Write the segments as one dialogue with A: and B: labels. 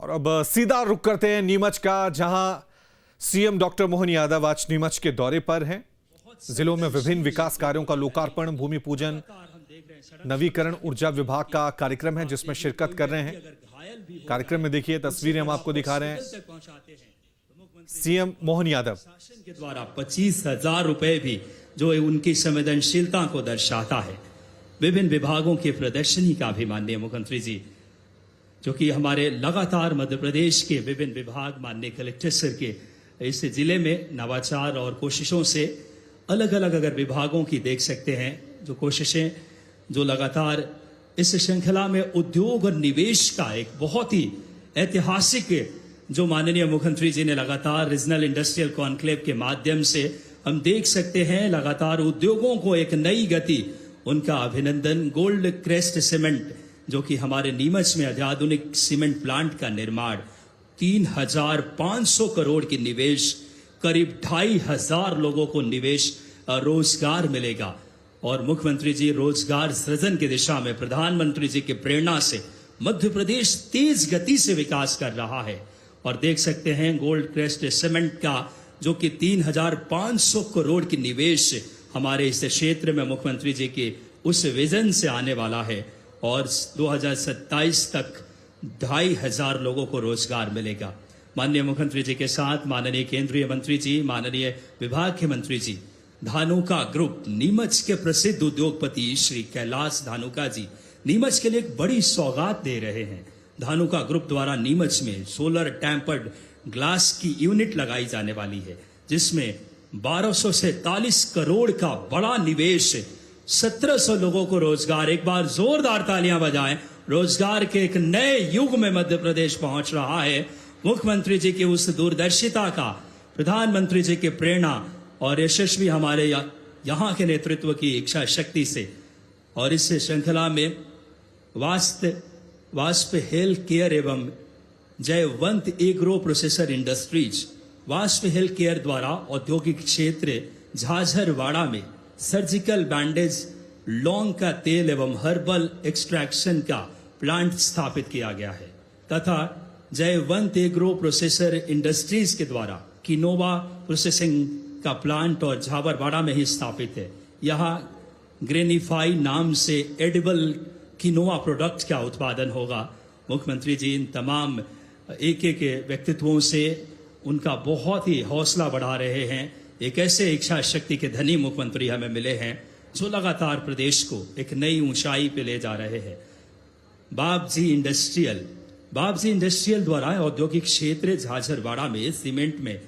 A: और अब सीधा रुख करते हैं नीमच का, जहां सीएम डॉक्टर मोहन यादव आज नीमच के दौरे पर हैं। जिलों में विभिन्न विकास कार्यों का लोकार्पण, भूमि पूजन, नवीकरण ऊर्जा विभाग का कार्यक्रम है जिसमें शिरकत कर रहे हैं। कार्यक्रम में देखिए तस्वीरें हम आपको दिखा रहे हैं। सीएम मोहन यादव
B: शासन के द्वारा 25,000 रुपए भी जो उनकी संवेदनशीलता को दर्शाता है। विभिन्न विभागों की प्रदर्शनी का भी माननीय मुख्यमंत्री जी, जो कि हमारे लगातार मध्य प्रदेश के विभिन्न विभाग माननीय कलेक्टर सर के इस जिले में नवाचार और कोशिशों से अलग अलग अगर विभागों की देख सकते हैं, जो कोशिशें जो लगातार इस श्रृंखला में उद्योग और निवेश का एक बहुत ही ऐतिहासिक जो माननीय मुख्यमंत्री जी ने लगातार रीजनल इंडस्ट्रियल कॉन्क्लेव के माध्यम से हम देख सकते हैं, लगातार उद्योगों को एक नई गति, उनका अभिनंदन। गोल्ड क्रेस्ट सीमेंट जो कि हमारे नीमच में अत्याधुनिक सीमेंट प्लांट का निर्माण, 3,500 करोड़ की निवेश, करीब 2,500 लोगों को निवेश रोजगार मिलेगा। और मुख्यमंत्री जी रोजगार सृजन की दिशा में प्रधानमंत्री जी की प्रेरणा से मध्य प्रदेश तेज गति से विकास कर रहा है। और देख सकते हैं गोल्ड क्रेस्ट सीमेंट का जो कि 3,500 करोड़ की निवेश हमारे इस क्षेत्र में मुख्यमंत्री जी के उस विजन से आने वाला है। और 2027 तक 2,500 लोगों को रोजगार मिलेगा। माननीय मुख्यमंत्री जी के साथ माननीय केंद्रीय मंत्री जी, माननीय विभाग के मंत्री जी, धानुका ग्रुप, नीमच के प्रसिद्ध उद्योगपति श्री कैलाश धानुका जी नीमच के लिए एक बड़ी सौगात दे रहे हैं। धानुका ग्रुप द्वारा नीमच में सोलर टेम्पर्ड ग्लास की यूनिट लगाई जाने वाली है, जिसमें 1,247 करोड़ का बड़ा निवेश, 1,700 लोगों को रोजगार। एक बार जोरदार तालियां बजाएं। रोजगार के एक नए युग में मध्य प्रदेश पहुंच रहा है। मुख्यमंत्री जी की उस दूरदर्शिता का, प्रधानमंत्री जी की प्रेरणा और यशस्वी हमारे यहाँ के नेतृत्व की इच्छा शक्ति से। और इस श्रृंखला में वास्प हेल्थ केयर एवं Jaywant agro processor industries, wasp health care द्वारा औद्योगिक क्षेत्र झाझरवाड़ा में सर्जिकल बैंडेज, लौंग का तेल एवं हर्बल एक्सट्रैक्शन का प्लांट स्थापित किया गया है। तथा जयवंत एग्रो प्रोसेसर इंडस्ट्रीज के द्वारा किनोवा प्रोसेसिंग का प्लांट और झाबरवाड़ा में ही स्थापित है। यहाँ ग्रेनिफाई नाम से एडिबल किनोवा प्रोडक्ट का उत्पादन होगा। मुख्यमंत्री जी इन तमाम एक एक व्यक्तित्वों से उनका बहुत ही हौसला बढ़ा रहे हैं। एक ऐसे इच्छा शक्ति के धनी मुख्यमंत्री हमें मिले हैं जो लगातार प्रदेश को एक नई ऊंचाई पे ले जा रहे हैं। बाबजी इंडस्ट्रियल द्वारा औद्योगिक क्षेत्र झाझरवाड़ा में सीमेंट में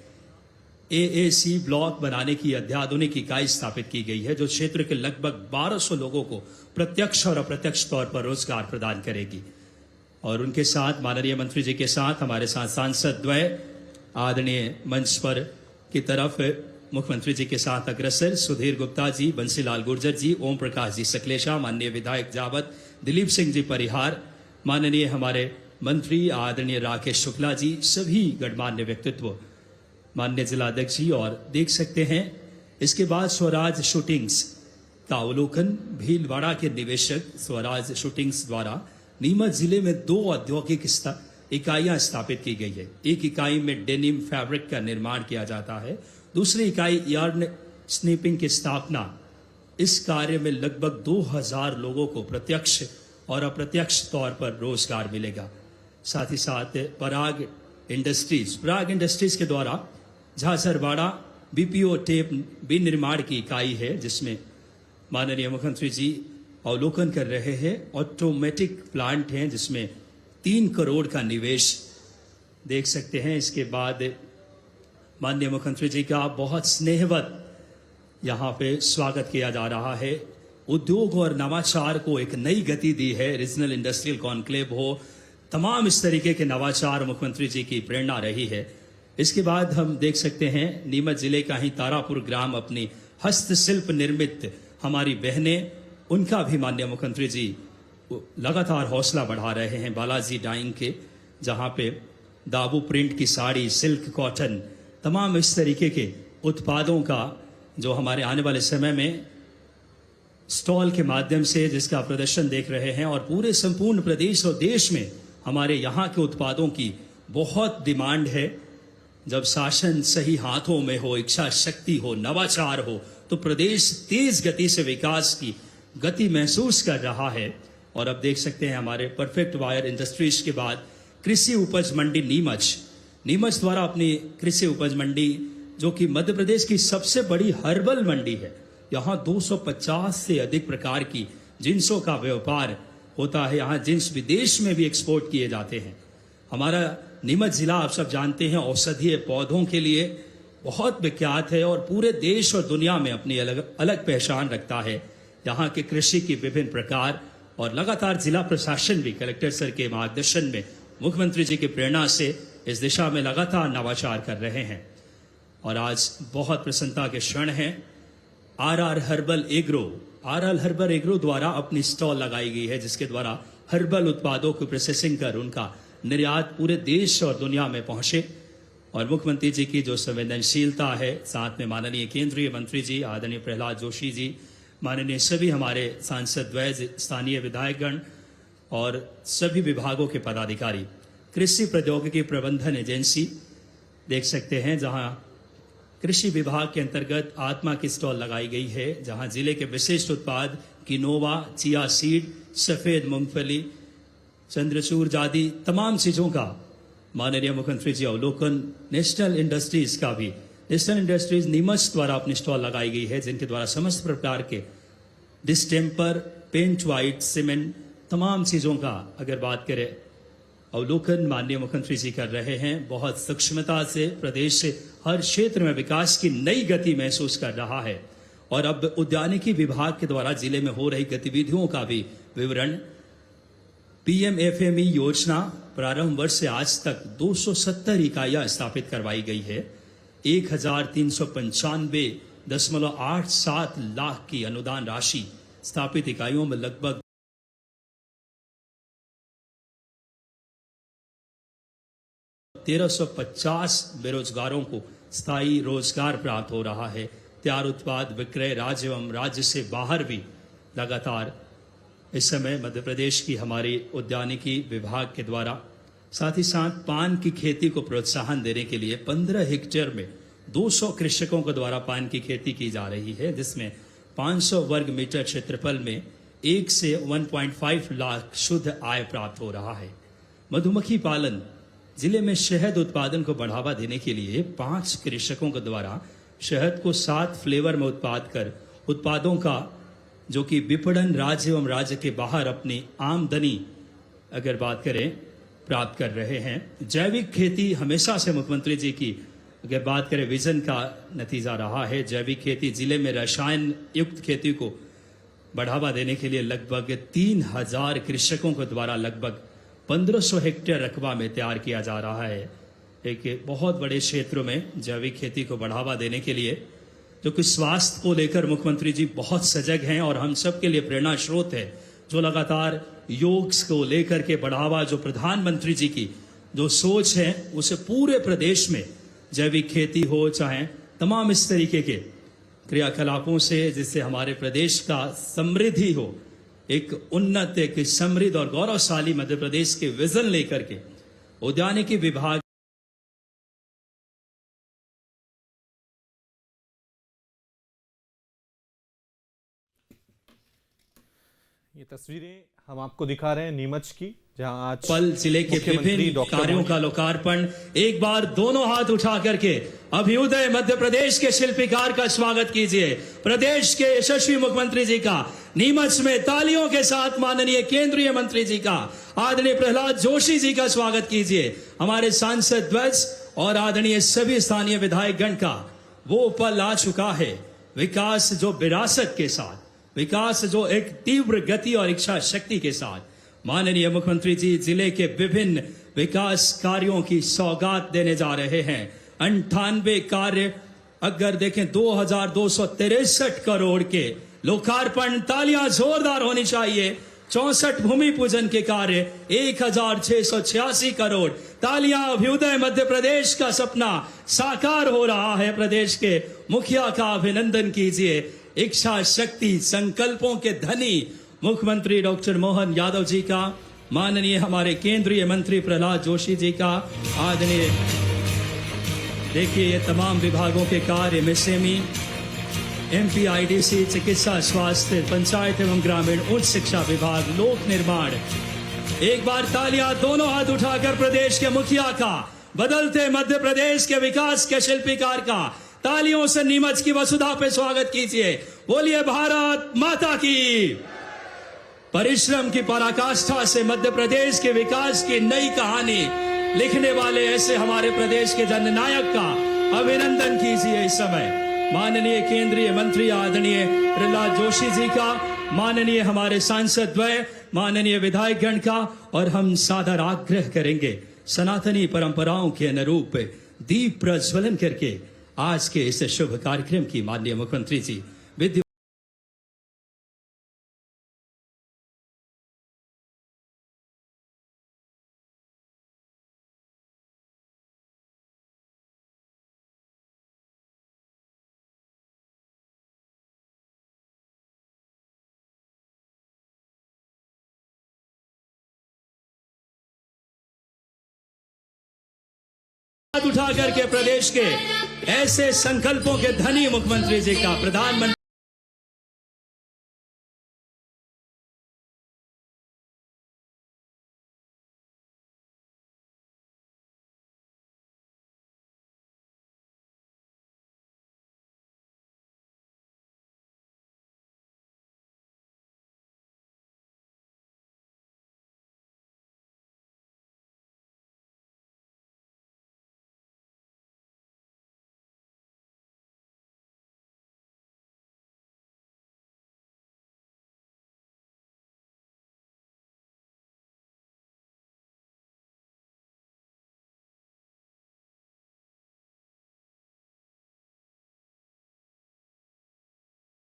B: AAC ब्लॉक बनाने की अत्याधुनिक इकाई स्थापित की गई है, जो क्षेत्र के लगभग 1,200 लोगों को प्रत्यक्ष और अप्रत्यक्ष तौर पर रोजगार प्रदान करेगी। और उनके साथ माननीय मंत्री जी के साथ हमारे साथ सांसद द्वय आदरणीय मंच पर की तरफ मुख्यमंत्री जी के साथ अग्रसर सुधीर गुप्ता जी, बंसीलाल गुर्जर जी, ओम प्रकाश जी सकलेशा, माननीय विधायक जावत, दिलीप सिंह जी परिहार, माननीय हमारे मंत्री आदरणीय राकेश शुक्ला जी, सभी गणमान्य व्यक्तित्व, माननीय जिलाध्यक्ष जी। और देख सकते हैं इसके बाद स्वराज शूटिंग्स का अवलोकन। भीलवाड़ा के निवेशक स्वराज शूटिंग्स द्वारा नीमच जिले में 2 औद्योगिक इकाइयां स्थापित की गई है। एक इकाई में डेनिम फैब्रिक का निर्माण किया जाता है, दूसरी इकाई यार्न स्निपिंग की स्थापना। इस कार्य में लगभग 2,000 लोगों को प्रत्यक्ष और अप्रत्यक्ष तौर पर रोजगार मिलेगा। साथ ही साथ पराग इंडस्ट्रीज के द्वारा झाझरवाड़ा BPO टेप विनिर्माण की इकाई है, जिसमें माननीय मुख्यमंत्री जी अवलोकन कर रहे हैं। ऑटोमेटिक प्लांट हैं जिसमें 3 करोड़ का निवेश देख सकते हैं। इसके बाद माननीय मुख्यमंत्री जी का बहुत स्नेहवत यहाँ पे स्वागत किया जा रहा है। उद्योग और नवाचार को एक नई गति दी है। रीजनल इंडस्ट्रियल कॉन्क्लेव हो, तमाम इस तरीके के नवाचार मुख्यमंत्री जी की प्रेरणा रही है। इसके बाद हम देख सकते हैं नीमच जिले का ही तारापुर ग्राम, अपनी हस्तशिल्प निर्मित हमारी बहनें, उनका भी माननीय मुख्यमंत्री जी लगातार हौसला बढ़ा रहे हैं। बालाजी डाइंग के, जहाँ पे दाबू प्रिंट की साड़ी, सिल्क कॉटन, तमाम इस तरीके के उत्पादों का जो हमारे आने वाले समय में स्टॉल के माध्यम से जिसका प्रदर्शन देख रहे हैं और पूरे संपूर्ण प्रदेश और देश में हमारे यहाँ के उत्पादों की बहुत डिमांड है। जब शासन सही हाथों में हो, इच्छा शक्ति हो, नवाचार हो, तो प्रदेश तेज गति से विकास की गति महसूस कर रहा है। और अब देख सकते हैं हमारे परफेक्ट वायर इंडस्ट्रीज के बाद कृषि उपज मंडी नीमच द्वारा अपनी कृषि उपज मंडी, जो कि मध्य प्रदेश की सबसे बड़ी हर्बल मंडी है, यहाँ 250 से अधिक प्रकार की जिन्सों का व्यापार होता है। यहाँ जिन्स विदेश में भी एक्सपोर्ट किए जाते हैं। हमारा नीमच जिला आप सब जानते हैं औषधीय पौधों के लिए बहुत विख्यात है और पूरे देश और दुनिया में अपनी अलग अलग पहचान रखता है। यहाँ के कृषि की विभिन्न प्रकार और लगातार जिला प्रशासन भी कलेक्टर सर के मार्गदर्शन में, मुख्यमंत्री जी की प्रेरणा से इस दिशा में लगातार नवाचार कर रहे हैं। और आज बहुत प्रसन्नता के क्षण हैं। आर हर्बल एग्रो द्वारा अपनी स्टॉल लगाई गई है, जिसके द्वारा हर्बल उत्पादों को प्रोसेसिंग कर उनका निर्यात पूरे देश और दुनिया में पहुंचे। और मुख्यमंत्री जी की जो संवेदनशीलता है, साथ में माननीय केंद्रीय मंत्री जी आदरणीय प्रहलाद जोशी जी, माननीय सभी हमारे सांसद द्वय, स्थानीय विधायकगण और सभी विभागों के पदाधिकारी, कृषि प्रौद्योगिकी प्रबंधन एजेंसी देख सकते हैं, जहां कृषि विभाग के अंतर्गत आत्मा की स्टॉल लगाई गई है, जहां जिले के विशिष्ट उत्पाद किनोवा, चिया सीड, सफेद मूंगफली, चंद्रचूर आदि तमाम चीजों का माननीय मुख्यमंत्री जी अवलोकन। नेशनल इंडस्ट्रीज नीमच द्वारा अपनी स्टॉल लगाई गई है, जिनके द्वारा समस्त प्रकार के डिस्टेम्पर, पेंट वाइट, सीमेंट, तमाम चीजों का अगर बात करें अवलोकन माननीय मुख्यमंत्री जी कर रहे हैं। बहुत सूक्ष्मता से प्रदेश से हर क्षेत्र में विकास की नई गति महसूस कर रहा है। और अब उद्यानिकी विभाग के द्वारा जिले में हो रही गतिविधियों का भी विवरण। PMFME योजना प्रारंभ वर्ष से आज तक 270 इकाइयां स्थापित करवाई गई है। 1395.87 लाख की अनुदान राशि स्थापित इकाइयों में लगभग 1350 बेरोजगारों को स्थायी रोजगार प्राप्त हो रहा है। तैयार उत्पाद विक्रय राज्य एवं राज्य से बाहर भी लगातार इस समय मध्य प्रदेश की हमारी उद्यानिकी विभाग के द्वारा, साथ ही साथ पान की खेती को प्रोत्साहन देने के लिए 15 हेक्टेयर में 200 कृषकों के द्वारा पान की खेती की जा रही है, जिसमें 500 वर्ग मीटर क्षेत्रफल में 1 से 1.5 लाख शुद्ध आय प्राप्त हो रहा है। मधुमक्खी पालन, जिले में शहद उत्पादन को बढ़ावा देने के लिए 5 कृषकों के द्वारा शहद को 7 फ्लेवर में उत्पाद कर उत्पादों का जो कि विपणन राज्य एवं राज्य के बाहर अपनी आमदनी अगर बात करें प्राप्त कर रहे हैं। जैविक खेती हमेशा से मुख्यमंत्री जी की अगर बात करें विजन का नतीजा रहा है। जैविक खेती, जिले में रसायन युक्त खेती को बढ़ावा देने के लिए लगभग 3000 कृषकों के द्वारा लगभग 1500 हेक्टेयर रकबा में तैयार किया जा रहा है। एक बहुत बड़े क्षेत्रों में जैविक खेती को बढ़ावा देने के लिए, जो कि स्वास्थ्य को लेकर मुख्यमंत्री जी बहुत सजग हैं और हम सब के लिए प्रेरणा स्रोत है। जो लगातार योग को लेकर के बढ़ावा, जो प्रधानमंत्री जी की जो सोच है, उसे पूरे प्रदेश में जैविक खेती हो, चाहे तमाम इस तरीके के क्रियाकलापों से, जिससे हमारे प्रदेश का समृद्धि हो, एक उन्नत, एक समृद्ध और गौरवशाली मध्य प्रदेश के विजन लेकर के उद्यानिकी विभाग
A: ये तस्वीरें हम आपको दिखा रहे हैं नीमच की, जहां आज
B: पल जिले के विभिन्न कार्यों का लोकार्पण। एक बार दोनों हाथ उठा करके अभ्युदय मध्य प्रदेश के शिल्पकार का स्वागत कीजिए। प्रदेश के यशस्वी मुख्यमंत्री जी का नीमच में तालियों के साथ माननीय केंद्रीय मंत्री जी का, आदरणीय प्रहलाद जोशी जी का स्वागत कीजिए। हमारे सांसद ध्वज और आदरणीय सभी स्थानीय विधायकगण का वो पल आ चुका है। विकास जो विरासत के साथ, विकास जो एक तीव्र गति और इच्छा शक्ति के साथ माननीय मुख्यमंत्री जी जिले के विभिन्न विकास कार्यों की सौगात देने जा रहे हैं। 98 कार्य अगर देखें 2263 करोड़ के लोकार्पण, तालियां जोरदार होनी चाहिए। 64 भूमि पूजन के कार्य 1686 करोड़, तालियां। अभ्युदय मध्य प्रदेश का सपना साकार हो रहा है। प्रदेश के मुखिया का अभिनंदन कीजिए। इच्छा शक्ति संकल्पों के धनी मुख्यमंत्री डॉक्टर मोहन यादव जी का माननीय हमारे केंद्रीय मंत्री प्रहलाद जोशी जी का आदरणीय, देखिए ये तमाम विभागों के कार्य, एमएसएमई, एमपीआईडीसी, चिकित्सा, स्वास्थ्य, पंचायत एवं ग्रामीण, उच्च शिक्षा विभाग, लोक निर्माण। एक बार तालियां दोनों हाथ उठाकर प्रदेश के मुखिया का, बदलते मध्य प्रदेश के विकास के शिल्पीकार का तालियों से नीमच की वसुधा पे स्वागत कीजिए। बोलिए भारत माता की। परिश्रम की पराकाष्ठा से मध्य प्रदेश के विकास की नई कहानी लिखने वाले ऐसे हमारे प्रदेश के जननायक का अभिनंदन कीजिए इस समय। माननीय केंद्रीय मंत्री आदरणीय प्रहलाद जोशी जी का, माननीय हमारे सांसद द्वय, माननीय विधायकगण का, और हम सादर आग्रह करेंगे सनातनी परंपराओं के अनुरूप दीप प्रज्वलन करके आज के इस शुभ कार्यक्रम की माननीय मुख्यमंत्री जी विधि हाथ उठा करके प्रदेश के ऐसे संकल्पों के धनी मुख्यमंत्री जी का, प्रधानमंत्री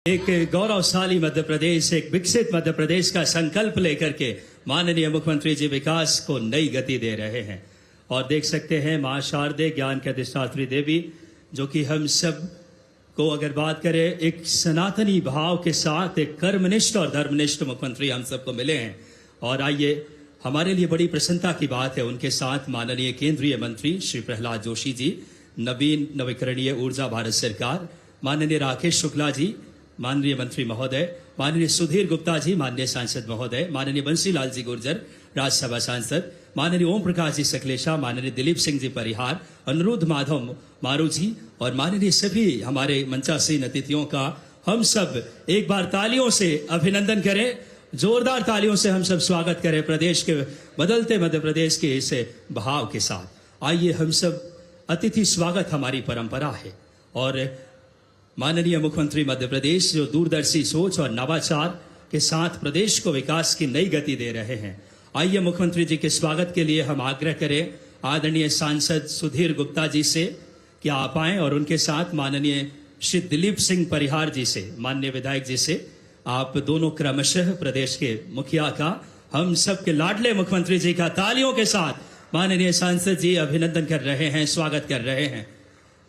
B: एक गौरवशाली मध्य प्रदेश, एक विकसित मध्य प्रदेश का संकल्प लेकर के माननीय मुख्यमंत्री जी विकास को नई गति दे रहे हैं। और देख सकते हैं मां शारदे, ज्ञान के अधिष्ठात्री देवी, जो कि हम सब को अगर बात करें एक सनातनी भाव के साथ एक कर्मनिष्ठ और धर्मनिष्ठ मुख्यमंत्री हम सबको मिले हैं। और आइए, हमारे लिए बड़ी प्रसन्नता की बात है उनके साथ माननीय केंद्रीय मंत्री श्री प्रहलाद जोशी जी, नवीन नवीकरणीय ऊर्जा भारत सरकार, माननीय राकेश शुक्ला जी, माननीय मंत्री महोदय, माननीय सुधीर गुप्ता जी, माननीय सांसद महोदय, माननीय बंसीलाल जी गुर्जर, राज्यसभा सांसद, माननीय ओम प्रकाश जी सकलेचा, माननीय दिलीप सिंह जी परिहार, अनुरुद्ध माधव मारू जी, और माननीय सभी हमारे मंचासीन अतिथियों का हम सब एक बार तालियों से अभिनंदन करें, जोरदार तालियों से हम सब स्वागत करें प्रदेश के बदलते मध्य प्रदेश के इस भाव के साथ। आइए, हम सब अतिथि स्वागत हमारी परंपरा है। और माननीय मुख्यमंत्री मध्य प्रदेश जो दूरदर्शी सोच और नवाचार के साथ प्रदेश को विकास की नई गति दे रहे हैं, आइए मुख्यमंत्री जी के स्वागत के लिए हम आग्रह करें आदरणीय सांसद सुधीर गुप्ता जी से कि आप आएं, और उनके साथ माननीय श्री दिलीप सिंह परिहार जी से, माननीय विधायक जी से, आप दोनों क्रमशः प्रदेश के मुखिया का, हम सब के लाडले मुख्यमंत्री जी का तालियों के साथ माननीय सांसद जी अभिनंदन कर रहे हैं, स्वागत कर रहे हैं।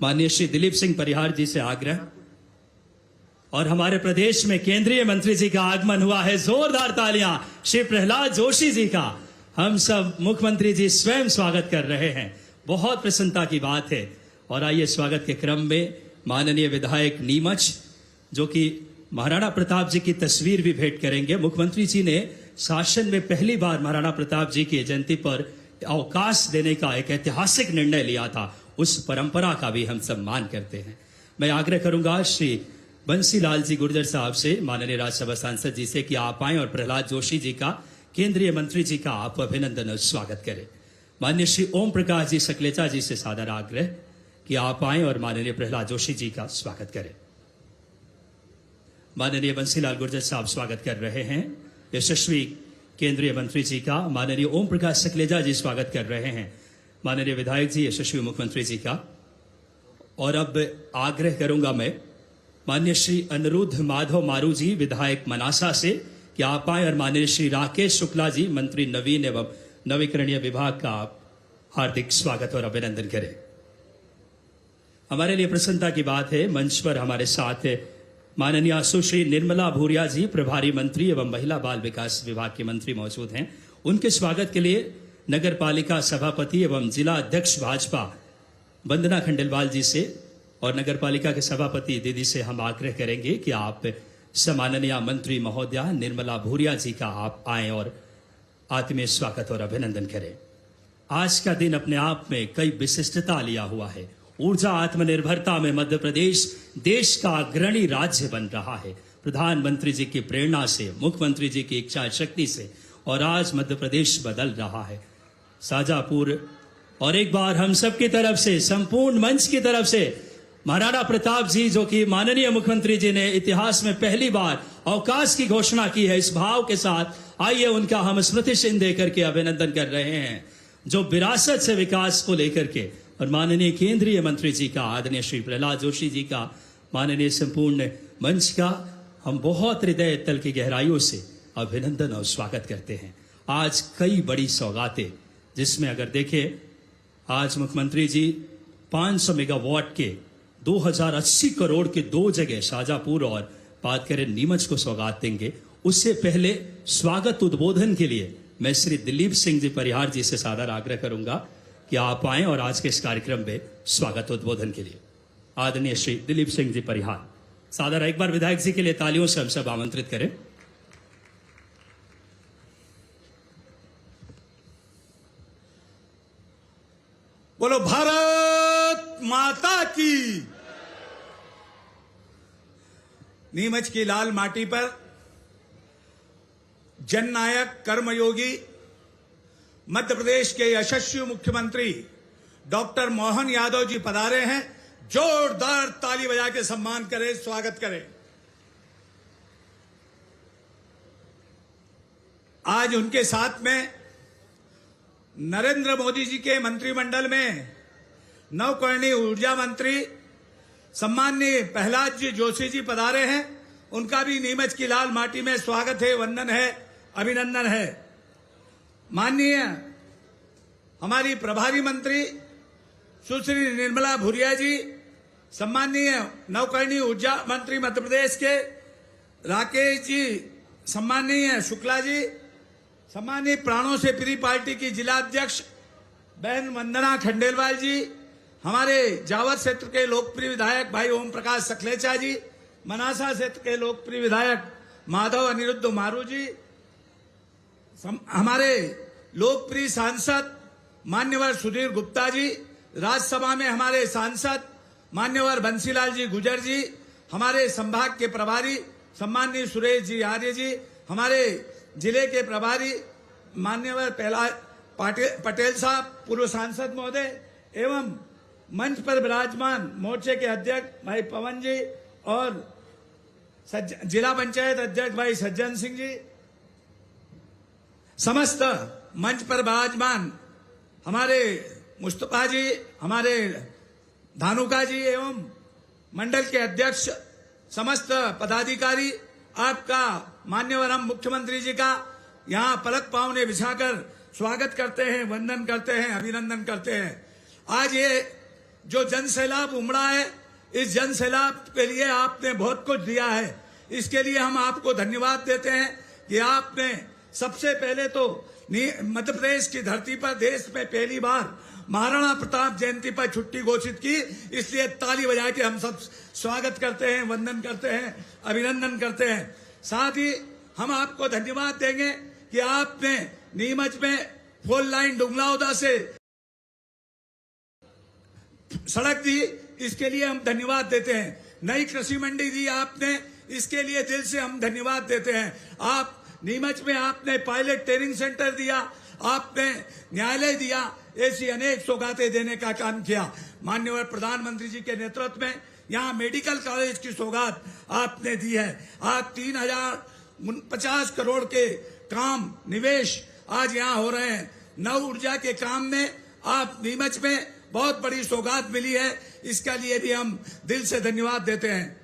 B: माननीय श्री दिलीप सिंह परिहार जी से आग्रह। और हमारे प्रदेश में केंद्रीय मंत्री जी का आगमन हुआ है, जोरदार तालियां श्री प्रहलाद जोशी जी का हम सब मुख्यमंत्री जी स्वयं स्वागत कर रहे हैं। बहुत प्रसन्नता की बात है। और आइए, स्वागत के क्रम में माननीय विधायक नीमच, जो कि महाराणा प्रताप जी की तस्वीर भी भेंट करेंगे। मुख्यमंत्री जी ने शासन में पहली बार महाराणा प्रताप जी की जयंती पर अवकाश देने का एक ऐतिहासिक निर्णय लिया था, उस परंपरा का भी हम सम्मान करते हैं। मैं आग्रह करूंगा श्री बंसीलाल जी गुर्जर साहब से, माननीय राज्यसभा सांसद जी से, कि आप आएं और प्रहलाद जोशी जी का, केंद्रीय मंत्री जी का आप अभिनंदन और स्वागत करें। माननीय श्री ओम प्रकाश जी सकलेचा जी से सादर आग्रह कि आप आएं और माननीय प्रहलाद जोशी जी का स्वागत करें। माननीय बंसीलाल गुर्जर साहब स्वागत कर रहे हैं यशस्वी केंद्रीय मंत्री जी का। माननीय ओम प्रकाश सकलेचा जी स्वागत कर रहे हैं माननीय विधायक जी, यशस्वी मुख्यमंत्री जी का। और अब आग्रह करूंगा मैं माननीय श्री अनुरुद्ध माधव मारू जी, विधायक मनासा से, कि आप आए और माननीय श्री राकेश शुक्ला जी, मंत्री नवीन एवं नवीकरणीय विभाग का आप हार्दिक स्वागत और अभिनंदन करें। हमारे लिए प्रसन्नता की बात है, मंच पर हमारे साथ माननीय सुश्री निर्मला भूरिया जी, प्रभारी मंत्री एवं महिला बाल विकास विभाग के मंत्री मौजूद हैं। उनके स्वागत के लिए नगर पालिका सभापति एवं जिला अध्यक्ष भाजपा वंदना खंडेलवाल जी से और नगर पालिका के सभापति दीदी से हम आग्रह करेंगे कि आप सम्माननीय मंत्री महोदया निर्मला भूरिया जी का आप आए और आत्मीय स्वागत और अभिनंदन करें। आज का दिन अपने आप में कई विशिष्टता लिया हुआ है। ऊर्जा आत्मनिर्भरता में मध्य प्रदेश देश का अग्रणी राज्य बन रहा है। प्रधानमंत्री जी की प्रेरणा से, मुख्यमंत्री जी की इच्छा शक्ति से, और आज मध्य प्रदेश बदल रहा है। शाजापुर और एक बार हम सब की तरफ से, संपूर्ण मंच की तरफ से महाराणा प्रताप जी, जो कि माननीय मुख्यमंत्री जी ने इतिहास में पहली बार अवकाश की घोषणा की है, इस भाव के साथ आइए उनका हम स्मृति चिन्ह देकर के अभिनंदन कर रहे हैं, जो विरासत से विकास को लेकर के, और माननीय केंद्रीय मंत्री जी का, आदरणीय श्री प्रहलाद जोशी जी का, माननीय संपूर्ण मंच का हम बहुत हृदय तल की गहराइयों से अभिनंदन और स्वागत करते हैं। आज कई बड़ी सौगातें, जिसमें अगर देखें आज मुख्यमंत्री जी 500 मेगावाट के 2080 करोड़ के 2 जगह शाजापुर और बात करें नीमच को सौगात देंगे। उससे पहले स्वागत उद्बोधन के लिए मैं श्री दिलीप सिंह जी परिहार जी से सादर आग्रह करूंगा कि आप आएं और आज के इस कार्यक्रम में स्वागत उद्बोधन के लिए आदरणीय श्री दिलीप सिंह जी परिहार सादर एक बार विधायक जी के लिए तालियों से हम सब आमंत्रित करें।
C: बोलो भारत माता की। नीमच की लाल माटी पर जननायक कर्मयोगी मध्य प्रदेश के यशस्वी मुख्यमंत्री डॉक्टर मोहन यादव जी पधारे हैं। जोरदार ताली बजा के सम्मान करें, स्वागत करें। आज उनके साथ में नरेंद्र मोदी जी के मंत्रिमंडल में नवकरणीय ऊर्जा मंत्री सम्माननीय प्रहलाद जी जोशी जी पधारे हैं। उनका भी नीमच की लाल माटी में स्वागत है, वंदन है, अभिनंदन है। माननीय हमारी प्रभारी मंत्री सुश्री निर्मला भूरिया जी, सम्माननीय नवकरणीय ऊर्जा मंत्री मध्य प्रदेश के राकेश जी, सम्माननीय शुक्ला जी, सम्मानीय प्राणों से प्रिय पार्टी की जिला अध्यक्ष बहन वंदना खंडेलवाल जी, हमारे जावर क्षेत्र के लोकप्रिय विधायक भाई ओम प्रकाश सखलेचा जी, मनासा क्षेत्र के लोकप्रिय विधायक माधव अनिरुद्ध मारू जी, हमारे लोकप्रिय सांसद मान्यवर सुधीर गुप्ता जी, राज्यसभा में हमारे सांसद मान्यवर बंसीलाल जी गुजर जी, हमारे संभाग के प्रभारी सम्माननीय सुरेश जी आर्य जी, हमारे जिले के प्रभारी मान्यवर पटेल साहब, पूर्व सांसद महोदय, एवं मंच पर विराजमान मोर्चे के अध्यक्ष भाई पवन जी और जिला पंचायत अध्यक्ष भाई सज्जन सिंह जी, समस्त मंच पर विराजमान हमारे मुस्तफा जी, हमारे धानुका जी एवं मंडल के अध्यक्ष, समस्त पदाधिकारी, आपका मान्यवर हम मुख्यमंत्री जी का यहाँ पलक पाँव बिछाकर स्वागत करते हैं, वंदन करते हैं, अभिनंदन करते हैं। आज ये जो जन सैलाब उमड़ा है, इस जन सैलाब के लिए आपने बहुत कुछ दिया है। इसके लिए हम आपको धन्यवाद देते हैं कि आपने सबसे पहले तो मध्य प्रदेश की धरती पर देश में पहली बार महाराणा प्रताप जयंती पर छुट्टी घोषित की। इसलिए ताली बजा के हम सब स्वागत करते हैं, वंदन करते हैं, अभिनंदन करते हैं। साथ ही हम आपको धन्यवाद देंगे कि आपने नीमच में 4 लाइन डुंगलाउदा से सड़क दी, इसके लिए हम धन्यवाद देते हैं। नई कृषि मंडी दी आपने, इसके लिए दिल से हम धन्यवाद देते हैं। आप नीमच में आपने पायलट ट्रेनिंग सेंटर दिया, आपने न्यायालय दिया, ऐसी अनेक सौगातें देने का काम किया। माननीय प्रधानमंत्री जी के नेतृत्व में यहाँ मेडिकल कॉलेज की सौगात आपने दी है। आज 3050 करोड़ के काम निवेश आज यहाँ हो रहे हैं। नव ऊर्जा के काम में आप नीमच में बहुत बड़ी सौगात मिली है, इसका लिए भी हम दिल से धन्यवाद देते हैं।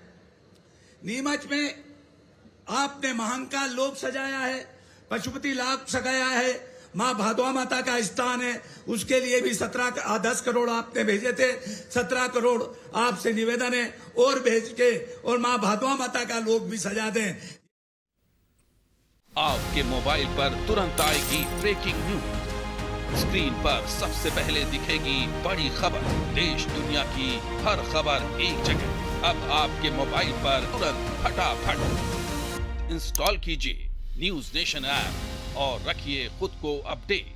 C: नीमच में आपने महाकाल लोक सजाया है, पशुपति लाख सजाया है, माँ भादवा माता का स्थान है, उसके लिए भी 10 करोड़ आपने भेजे थे। 17 करोड़ आपसे निवेदन है और भेज के और माँ भादवा माता का लोक भी सजा दें।
D: आपके मोबाइल पर तुरंत आएगी ब्रेकिंग न्यूज। स्क्रीन पर सबसे पहले दिखेगी बड़ी खबर। देश दुनिया की हर खबर एक जगह। अब आपके मोबाइल पर तुरंत फटाफट इंस्टॉल कीजिए न्यूज नेशन ऐप और रखिए खुद को अपडेट।